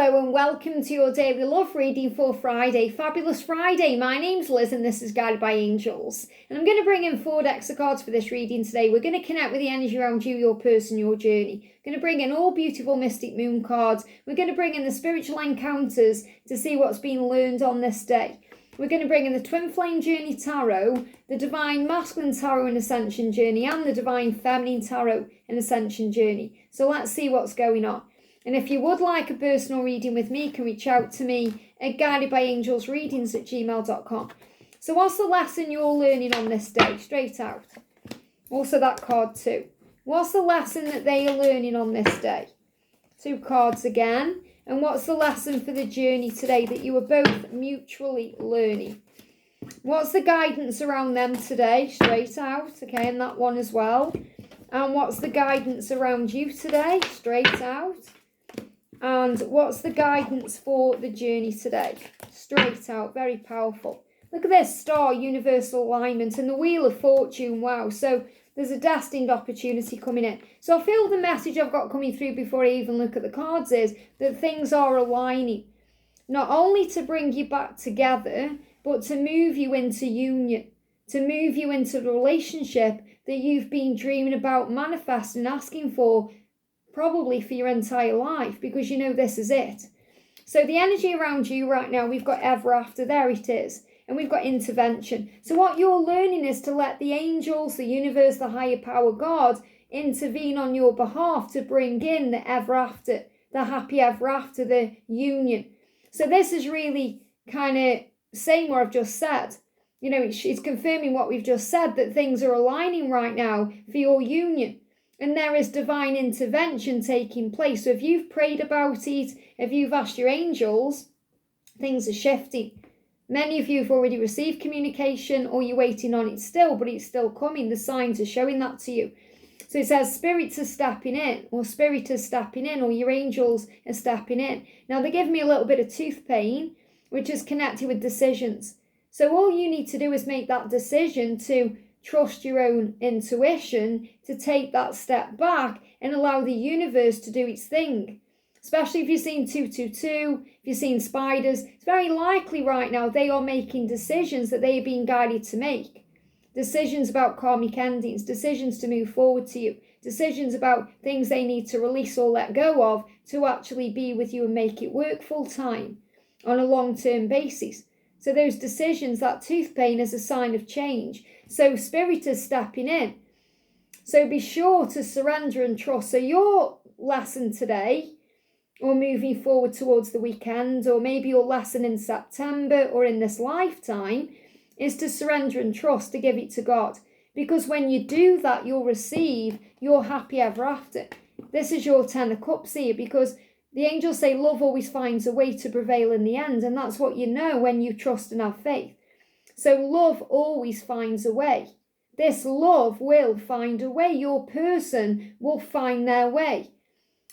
Hello and welcome to your daily love reading for Friday. Fabulous Friday. My name's Liz and this is Guided by Angels. And I'm going to bring in 4 decks of cards for this reading today. We're going to connect with the energy around you, your person, your journey. We're going to bring in all beautiful mystic moon cards. We're going to bring in the spiritual encounters to see what's been learned on this day. We're going to bring in the Twin Flame Journey Tarot, the Divine Masculine Tarot and Ascension Journey, and the Divine Feminine Tarot and Ascension Journey. So let's see what's going on. And if you would like a personal reading with me, you can reach out to me at guidedbyangelsreadings@gmail.com. So what's the lesson you're learning on this day? Straight out. Also that card too. What's the lesson that they are learning on this day? 2 cards again. And what's the lesson for the journey today that you are both mutually learning? What's the guidance around them today? Straight out. Okay, and that one as well. And what's the guidance around you today? Straight out. And what's the guidance for the journey today? Straight out. Very powerful. Look at this star, universal alignment, and the wheel of fortune. Wow. So there's a destined opportunity coming in. So I feel the message I've got coming through before I even look at the cards is that things are aligning. Not only to bring you back together, but to move you into union. To move you into the relationship that you've been dreaming about, manifesting, asking for, probably for your entire life, because you know this is it. So the energy around you right now, we've got ever after, there it is. And we've got intervention. So what you're learning is to let the angels, the universe, the higher power, God, intervene on your behalf to bring in the ever after, the happy ever after, the union. So this is really kind of saying what I've just said. You know, it's confirming what we've just said, that things are aligning right now for your union. And there is divine intervention taking place. So if you've prayed about it, if you've asked your angels, things are shifting. Many of you have already received communication, or you're waiting on it still, but it's still coming. The signs are showing that to you. So it says spirits are stepping in, or spirit is stepping in, or your angels are stepping in. Now they give me a little bit of tooth pain, which is connected with decisions. So all you need to do is make that decision to trust your own intuition, to take that step back and allow the universe to do its thing. Especially if you've seen 222, if you've seen spiders, it's very likely right now they are making decisions that they are being guided to make. Decisions about karmic endings, decisions to move forward to you, decisions about things they need to release or let go of to actually be with you and make it work full time on a long-term basis. So those decisions, that tooth pain is a sign of change. So spirit is stepping in. So be sure to surrender and trust. So your lesson today, or moving forward towards the weekend, or maybe your lesson in September or in this lifetime, is to surrender and trust, to give it to God. Because when you do that, you'll receive your happy ever after. This is your 10 of Cups here, because the angels say love always finds a way to prevail in the end. And that's what you know when you trust and have faith. So love always finds a way. This love will find a way. Your person will find their way.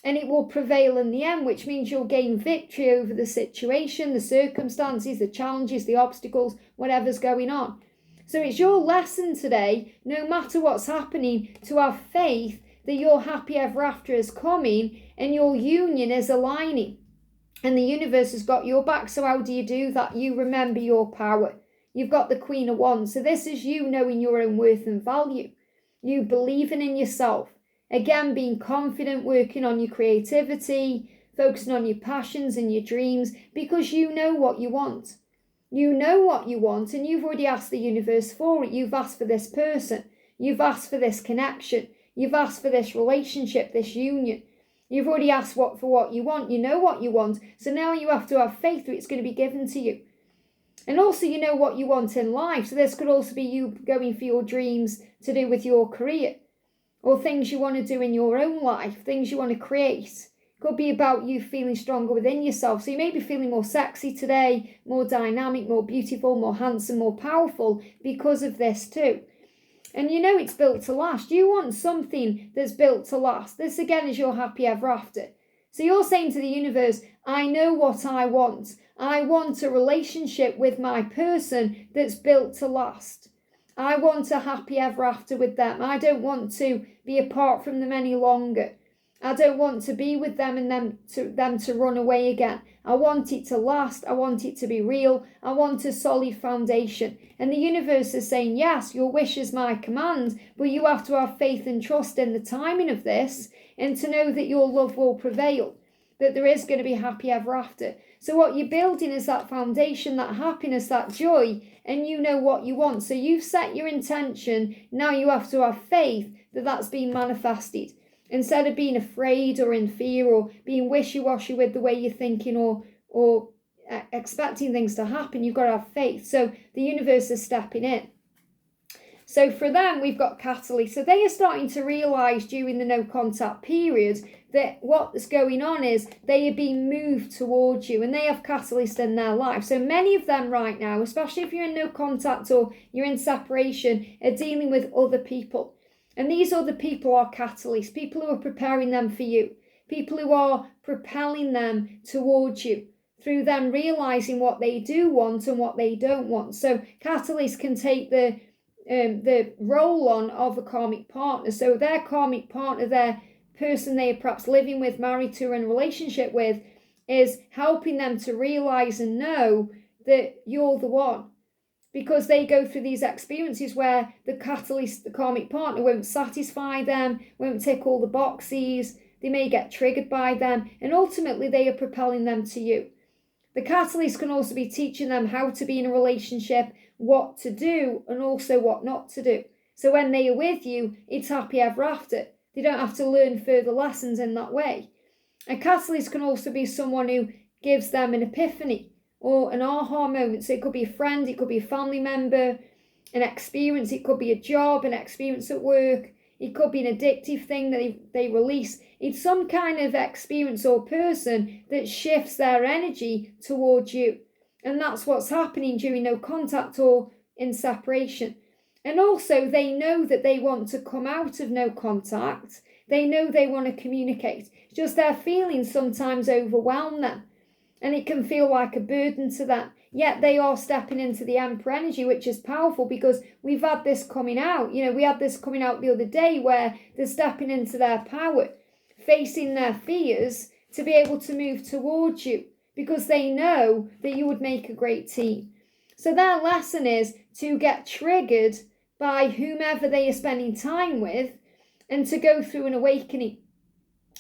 And it will prevail in the end, which means you'll gain victory over the situation, the circumstances, the challenges, the obstacles, whatever's going on. So it's your lesson today, no matter what's happening, to have faith that your happy ever after is coming and your union is aligning. And the universe has got your back. So how do you do that? You remember your power. You've got the Queen of Wands. So this is you knowing your own worth and value. You believing in yourself. Again, being confident, working on your creativity, focusing on your passions and your dreams, because you know what you want. You know what you want, and you've already asked the universe for it. You've asked for this person. You've asked for this connection. You've asked for this relationship, this union. You've already asked for what you want. You know what you want. So now you have to have faith that it's going to be given to you. And also you know what you want in life. So this could also be you going for your dreams to do with your career, or things you want to do in your own life, things you want to create. It could be about you feeling stronger within yourself. So you may be feeling more sexy today, more dynamic, more beautiful, more handsome, more powerful because of this too. And you know it's built to last. You want something that's built to last. This again is your happy ever after. So you're saying to the universe, I know what I want. I want a relationship with my person that's built to last. I want a happy ever after with them. I don't want to be apart from them any longer. I don't want to be with them and them to run away again. I want it to last. I want it to be real. I want a solid foundation. And the universe is saying, yes, your wish is my command, but you have to have faith and trust in the timing of this and to know that your love will prevail, that there is going to be happy ever after. So what you're building is that foundation, that happiness, that joy, and you know what you want. So you've set your intention. Now you have to have faith that that's been manifested. Instead of being afraid or in fear or being wishy-washy with the way you're thinking or expecting things to happen, you've got to have faith. So the universe is stepping in. So for them, we've got catalysts. So they are starting to realise during the no contact period that what's going on is they are being moved towards you and they have catalysts in their life. So many of them right now, especially if you're in no contact or you're in separation, are dealing with other people. And these other people are catalysts, people who are preparing them for you, people who are propelling them towards you through them realising what they do want and what they don't want. So catalysts can take the role on of a karmic partner. So their karmic partner, their person they are perhaps living with, married to, in a relationship with, is helping them to realise and know that you're the one. Because they go through these experiences where the catalyst, the karmic partner, won't satisfy them, won't tick all the boxes, they may get triggered by them, and ultimately they are propelling them to you. The catalyst can also be teaching them how to be in a relationship, what to do, and also what not to do. So when they are with you, it's happy ever after. They don't have to learn further lessons in that way. A catalyst can also be someone who gives them an epiphany or an aha moment. So it could be a friend, it could be a family member, an experience, it could be a job, an experience at work, it could be an addictive thing that they release. It's some kind of experience or person that shifts their energy towards you. And that's what's happening during no contact or in separation. And also they know that they want to come out of no contact. They know they want to communicate. It's just their feelings sometimes overwhelm them. And it can feel like a burden to them. Yet they are stepping into the Emperor energy, which is powerful because we've had this coming out. You know, we had this coming out the other day where they're stepping into their power, facing their fears to be able to move towards you because they know that you would make a great team. So their lesson is to get triggered by whomever they are spending time with and to go through an awakening.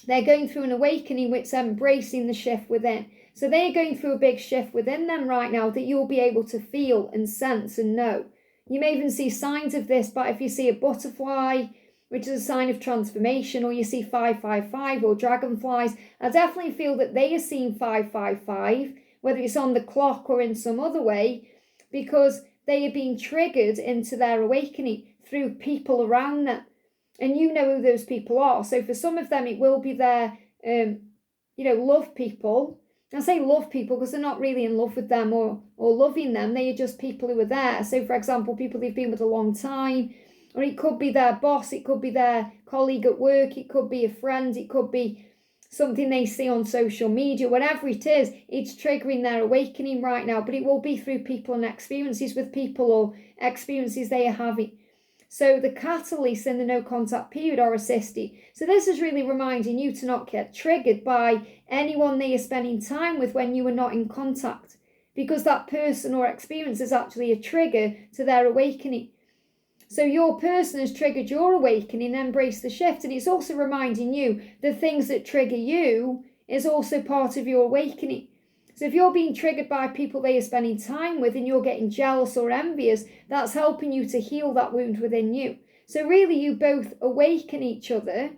They're going through an awakening which is embracing the shift within. So they're going through a big shift within them right now that you'll be able to feel and sense and know. You may even see signs of this, but if you see a butterfly, which is a sign of transformation, or you see 555 or dragonflies, I definitely feel that they are seeing 555, whether it's on the clock or in some other way, because they are being triggered into their awakening through people around them. And you know who those people are. So for some of them, it will be their, love people. I say love people because they're not really in love with them or loving them. They are just people who are there. So, for example, people they've been with a long time, or it could be their boss, it could be their colleague at work, it could be a friend, it could be something they see on social media, whatever it is, it's triggering their awakening right now. But it will be through people and experiences with people or experiences they are having. So the catalysts in the no contact period are assisted. So this is really reminding you to not get triggered by anyone they are spending time with when you are not in contact, because that person or experience is actually a trigger to their awakening. So your person has triggered your awakening, embrace the shift. And it's also reminding you the things that trigger you is also part of your awakening. So if you're being triggered by people they are spending time with and you're getting jealous or envious, that's helping you to heal that wound within you. So really you both awaken each other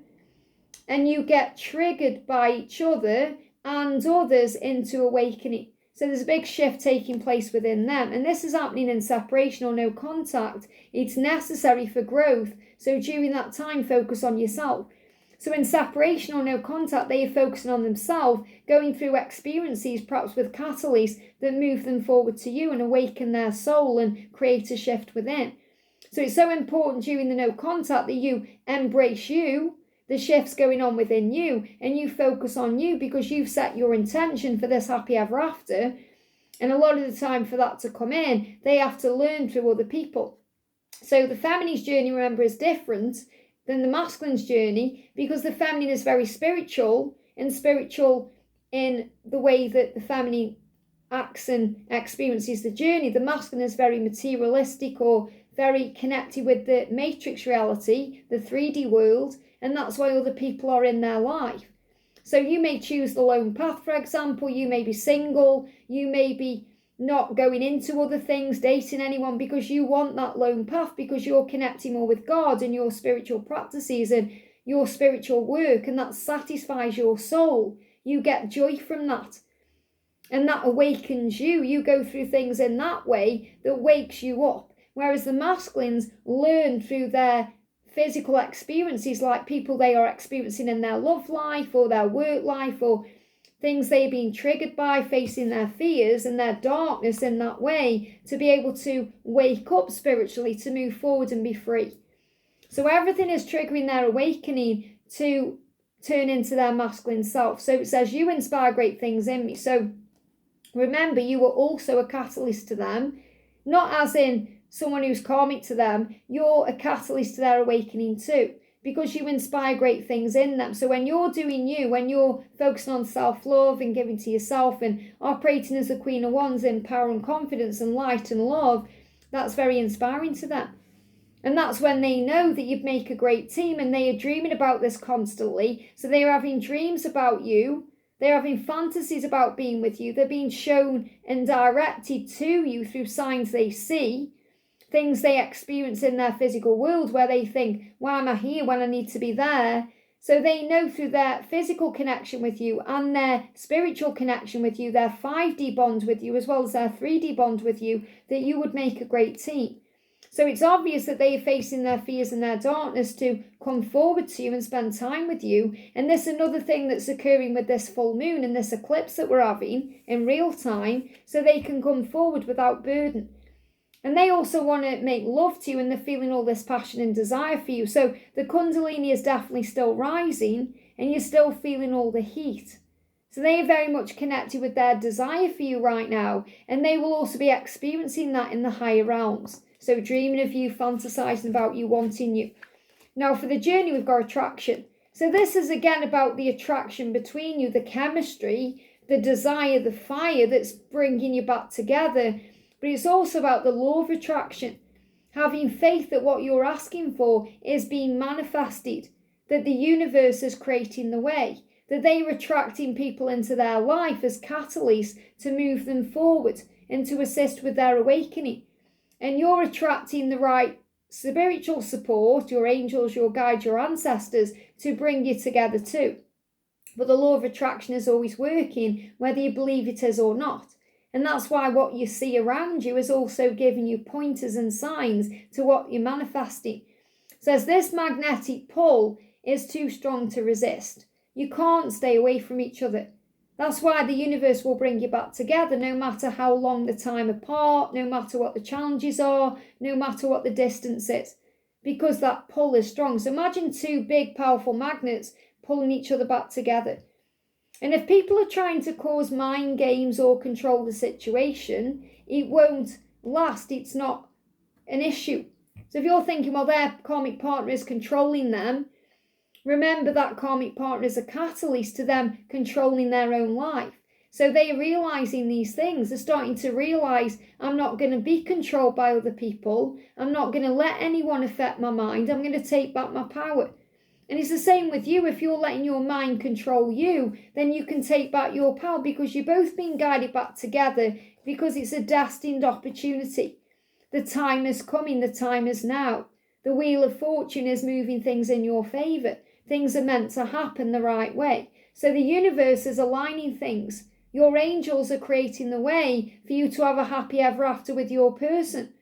and you get triggered by each other and others into awakening. So there's a big shift taking place within them. And this is happening in separation or no contact. It's necessary for growth. So during that time, focus on yourself. So in separation or no contact, they are focusing on themselves, going through experiences, perhaps with catalysts that move them forward to you and awaken their soul and create a shift within. So it's so important during the no contact that you embrace you, the shifts going on within you, and you focus on you because you've set your intention for this happy ever after. And a lot of the time for that to come in, they have to learn through other people. So the feminine's journey, remember, is different than the masculine's journey, because the feminine is very spiritual, and spiritual in the way that the feminine acts and experiences the journey. The masculine is very materialistic or very connected with the matrix reality, the 3D world, and that's why other people are in their life. So you may choose the lone path, for example. You may be single, you may be not going into other things, dating anyone, because you want that lone path, because you're connecting more with God and your spiritual practices and your spiritual work, and that satisfies your soul. You get joy from that, and that awakens you. You go through things in that way that wakes you up, whereas the masculines learn through their physical experiences, like people they are experiencing in their love life or their work life, or things they're being triggered by, facing their fears and their darkness in that way, to be able to wake up spiritually, to move forward and be free. So everything is triggering their awakening to turn into their masculine self. So it says, you inspire great things in me. So remember, you are also a catalyst to them, not as in someone who's karmic to them. You're a catalyst to their awakening too, because you inspire great things in them. So when you're doing you, when you're focusing on self-love and giving to yourself and operating as the Queen of Wands in power and confidence and light and love, that's very inspiring to them. And that's when they know that you'd make a great team, and they are dreaming about this constantly. So they are having dreams about you. They're having fantasies about being with you. They're being shown and directed to you through signs they see, things they experience in their physical world, where they think, why am I here when I need to be there? So they know through their physical connection with you and their spiritual connection with you, their 5D bond with you, as well as their 3D bond with you, that you would make a great team. So it's obvious that they are facing their fears and their darkness to come forward to you and spend time with you. And this is another thing that's occurring with this full moon and this eclipse that we're having in real time, so they can come forward without burden. And they also want to make love to you, and they're feeling all this passion and desire for you. So the Kundalini is definitely still rising, and you're still feeling all the heat. So they are very much connected with their desire for you right now, and they will also be experiencing that in the higher realms. So dreaming of you, fantasizing about you, wanting you. Now for the journey, we've got attraction. So this is again about the attraction between you, the chemistry, the desire, the fire that's bringing you back together. But it's also about the law of attraction, having faith that what you're asking for is being manifested, that the universe is creating the way, that they are attracting people into their life as catalysts to move them forward and to assist with their awakening. And you're attracting the right spiritual support, your angels, your guides, your ancestors, to bring you together too. But the law of attraction is always working, whether you believe it is or not. And that's why what you see around you is also giving you pointers and signs to what you're manifesting. It says this magnetic pull is too strong to resist. You can't stay away from each other. That's why the universe will bring you back together, no matter how long the time apart, no matter what the challenges are, no matter what the distance is, because that pull is strong. So imagine two big, powerful magnets pulling each other back together. And if people are trying to cause mind games or control the situation, it won't last. It's not an issue. So if you're thinking, well, their karmic partner is controlling them, remember that karmic partner is a catalyst to them controlling their own life. So they are realizing these things. They're starting to realize, I'm not going to be controlled by other people. I'm not going to let anyone affect my mind. I'm going to take back my power. And it's the same with you. If you're letting your mind control you, then you can take back your power, because you're both being guided back together, because it's a destined opportunity. The time is coming. The time is now. The wheel of fortune is moving things in your favor. Things are meant to happen the right way. So the universe is aligning things. Your angels are creating the way for you to have a happy ever after with your person,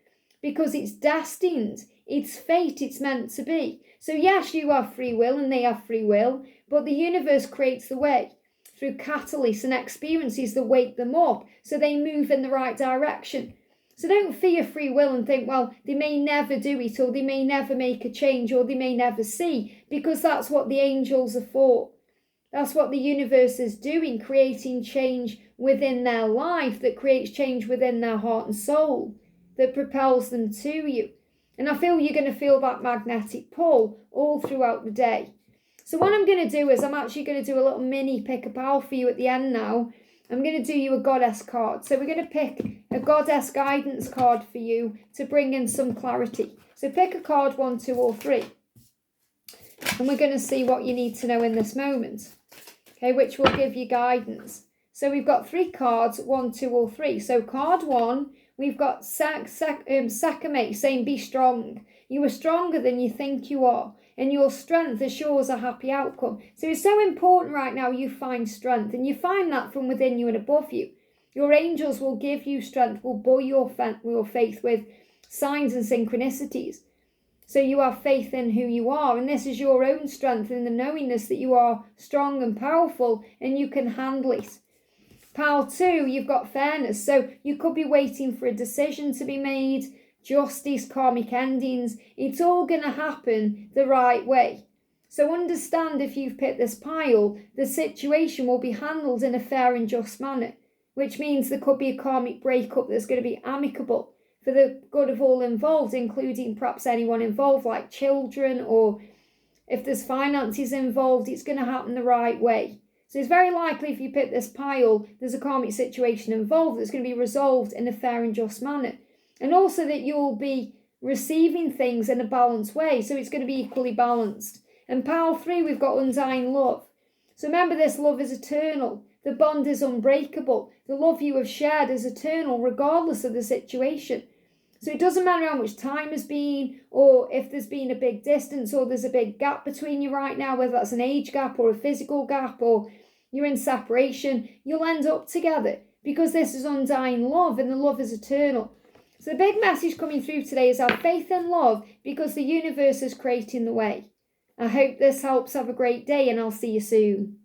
because it's destined. It's fate. It's meant to be. So yes, you have free will and they have free will, but the universe creates the way through catalysts and experiences that wake them up so they move in the right direction. So don't fear free will and think, well, they may never do it, or they may never make a change, or they may never see, because that's what the angels are for. That's what the universe is doing, creating change within their life, that creates change within their heart and soul, that propels them to you. And I feel you're going to feel that magnetic pull all throughout the day. So what I'm going to do is I'm actually going to do a little mini pick-a-pal for you at the end now. I'm going to do you a goddess card. So we're going to pick a goddess guidance card for you to bring in some clarity. So pick a card, 1, 2, or 3. And we're going to see what you need to know in this moment. Okay, which will give you guidance. So we've got 3 cards, 1, 2, or 3. So card 1, we've got Sakame saying be strong. You are stronger than you think you are. And your strength assures a happy outcome. So it's so important right now you find strength. And you find that from within you and above you. Your angels will give you strength, will buoy your faith with signs and synchronicities. So you have faith in who you are. And this is your own strength in the knowingness that you are strong and powerful and you can handle it. Pile 2, you've got fairness. So you could be waiting for a decision to be made. Justice, karmic endings, it's all going to happen the right way. So understand if you've picked this pile, the situation will be handled in a fair and just manner, which means there could be a karmic breakup that's going to be amicable for the good of all involved, including perhaps anyone involved like children, or if there's finances involved, it's going to happen the right way. So it's very likely if you pick this pile, there's a karmic situation involved that's going to be resolved in a fair and just manner. And also that you'll be receiving things in a balanced way. So it's going to be equally balanced. And pile 3, we've got undying love. So remember, this love is eternal. The bond is unbreakable. The love you have shared is eternal regardless of the situation. So it doesn't matter how much time has been, or if there's been a big distance, or there's a big gap between you right now, whether that's an age gap or a physical gap, or you're in separation, you'll end up together because this is undying love and the love is eternal. So the big message coming through today is have faith and love because the universe is creating the way. I hope this helps. Have a great day and I'll see you soon.